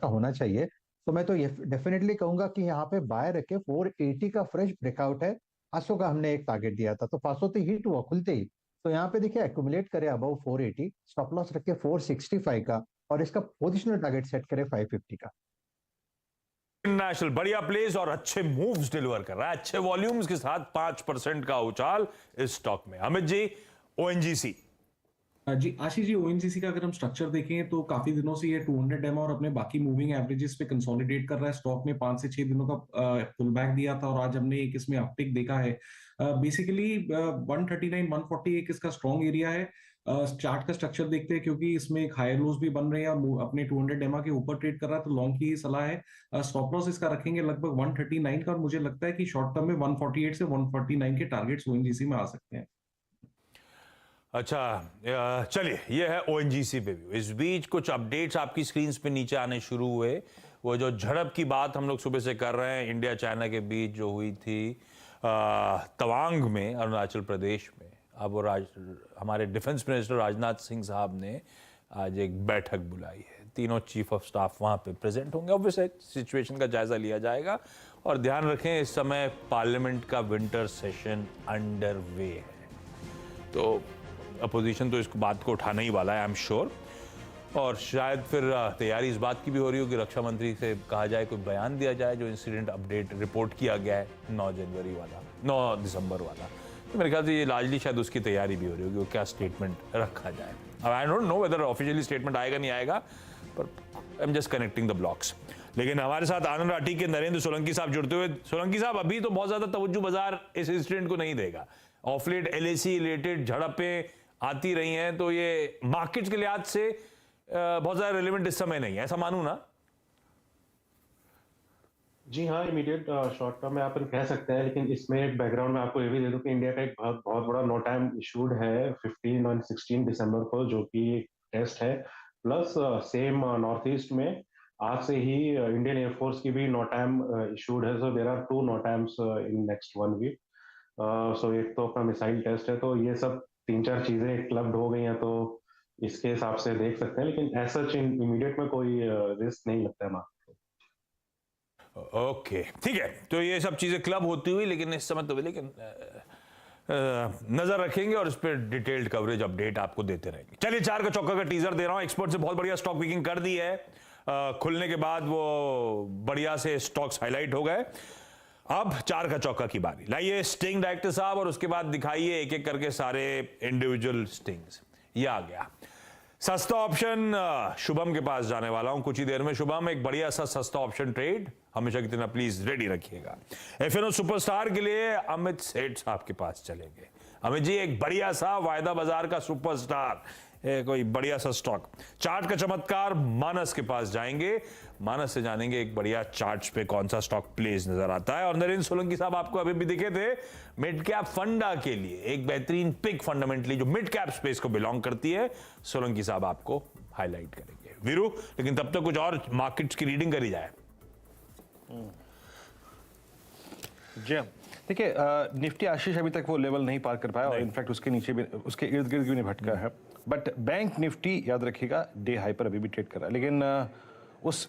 का होना चाहिए। तो मैं तो ये डेफिनेटली कहूंगा कि यहाँ पे बाय रखे 480 का फ्रेश ब्रेकआउट है। 500 का हमने एक टारगेट दिया था, तो 500 तो हिट हुआ खुलते ही। तो यहाँ पे देखिए एक्यूमुलेट करे अबव 480, स्टॉप लॉस रखे 465 का, और इसका पोजिशनल टारगेट सेट करे 550 का। इंटरनेशनल बढ़िया प्लेस और अच्छे मूव्स डिलीवर कर रहा है, अच्छे वॉल्यूम्स के साथ 5% का उछाल इस स्टॉक में। अमित जी, ओएनजीसी। जी आशीष जी, ओएनजीसी का अगर हम स्ट्रक्चर देखें तो काफी दिनों से ये 200 डेमो और अपने बाकी मूविंग एवरेजेस पे कंसोलिडेट कर रहा है। स्टॉक ने 5 से 6 दिनों का पुल बैक दिया था और आज हमने एक इसमें अपटिक देखा है। बेसिकली 139 140 एक इसका स्ट्रॉन्ग एरिया है। चार्ट का स्ट्रक्चर देखते हैं, क्योंकि इसमें एक हायर लोज भी बन रहे हैं और अपने 200 डेमा के ऊपर ट्रेड कर रहा है, तो लॉन्ग की सलाह है। स्टॉप लॉस इसका रखेंगे लगभग 139 का, और मुझे लगता है कि शॉर्ट टर्म में 148 से 149 के टारगेट्स ओएनजीसी में आ सकते हैं। अच्छा, चलिए, ये है ओएनजीसी पे भी। इस बीच कुछ अपडेट्स आपकी स्क्रीन पे नीचे आने शुरू हुए। वो जो झड़प की बात हम लोग सुबह से कर रहे हैं, इंडिया चाइना के बीच जो हुई थी तवांग में, अरुणाचल प्रदेश में। अब वो हमारे डिफेंस मिनिस्टर राजनाथ सिंह साहब ने आज एक बैठक बुलाई है। तीनों चीफ ऑफ स्टाफ वहाँ पे प्रेजेंट होंगे। ऑब्वियसली सिचुएशन का जायजा लिया जाएगा। और ध्यान रखें, इस समय पार्लियामेंट का विंटर सेशन अंडर वे है, तो अपोजिशन तो इस बात को उठाने ही वाला है, आई एम श्योर। और शायद फिर तैयारी इस बात की भी हो रही हो कि रक्षा मंत्री से कहा जाए, कोई बयान दिया जाए, जो इंसिडेंट अपडेट रिपोर्ट किया गया है 9 जनवरी वाला, 9 दिसंबर वाला। तो मेरे ख्याल से ये लार्जली शायद उसकी तैयारी भी हो रही होगी, वो क्या स्टेटमेंट रखा जाए। अब I don't know whether officially statement आएगा नहीं आएगा, पर I am just connecting the blocks. लेकिन हमारे साथ आनंद राठी के नरेंद्र सोलंकी साहब जुड़ते हुए। सोलंकी साहब, अभी तो बहुत ज्यादा तवज्जो बाजार इस इंसिडेंट को नहीं देगा। ऑफ लेट एलएसी रिलेटेड झड़पें आती रही हैं, तो ये मार्केट के लिहाज से बहुत ज्यादा रिलेवेंट इस समय नहीं है, ऐसा मानूं ना? जी हाँ, इमीडिएट शॉर्ट टर्म में आप कह सकते हैं, लेकिन इसमें एक बैकग्राउंड में आपको ये भी दे दूं कि इंडिया का एक बहुत बड़ा नो टाइम इशूड है 15 और 16 दिसंबर को, जो कि टेस्ट है। प्लस सेम नॉर्थ ईस्ट में आज से ही इंडियन एयरफोर्स की भी नो टाइम इशूड है। So there are 2 no times in next 1 week. So एक तो अपना मिसाइल टेस्ट है, तो ये सब 3-4 चीजें क्लब्ड हो गई हैं, तो इसके हिसाब से देख सकते हैं। लेकिन ऐसा इमीडिएट में कोई रिस्क नहीं लगता है। ओके, ठीक है। तो ये सब चीजें क्लब होती हुई, लेकिन इस समय तो लेकिन नजर रखेंगे और इस पर डिटेल्ड कवरेज अपडेट आपको देते रहेंगे। चलिए, 4 का चौका का टीजर दे रहा हूं। एक्सपर्ट से बहुत बढ़िया स्टॉक पिकिंग कर दी है। खुलने के बाद वो बढ़िया से स्टॉक्स हाईलाइट हो गए। अब 4 का चौका की बारी। लाइए स्टिंग डायरेक्टर साहब, और उसके बाद दिखाइए एक एक करके सारे इंडिविजुअल स्टिंग्स। ये आ गया सस्ता ऑप्शन। शुभम के पास जाने वाला हूं कुछ ही देर में। शुभम, एक बढ़िया सा सस्ता ऑप्शन ट्रेड हमेशा की तरह प्लीज रेडी रखिएगा। एफएनओ सुपरस्टार के लिए अमित सेठ साहब के पास चलेंगे। अमित जी, एक बढ़िया सा वायदा बाजार का सुपरस्टार, कोई बढ़िया सा स्टॉक। चार्ट का चमत्कार मानस के पास जाएंगे। मानस से जानेंगे एक बढ़िया चार्ट्स पे कौन सा स्टॉक प्लेस नजर आता है। और नरेंद्र सोलंकी साहब आपको अभी भी दिखे थे मिड कैप फंडा के लिए एक बेहतरीन पिक, फंडामेंटली जो मिड कैप स्पेस को बिलोंग करती है, सोलंकी साहब आपको हाईलाइट करेंगे। वीरू, लेकिन तब तक कुछ और मार्केट्स की रीडिंग करी जाए। जी देखिए, निफ्टी आशीष अभी तक वो लेवल नहीं पार कर पाया, और इनफैक्ट उसके नीचे भी, उसके इर्द गिर्द भी नहीं भटका है। बट बैंक निफ्टी याद रखिएगा डे हाई पर अभी भी ट्रेड कर रहा है, लेकिन उस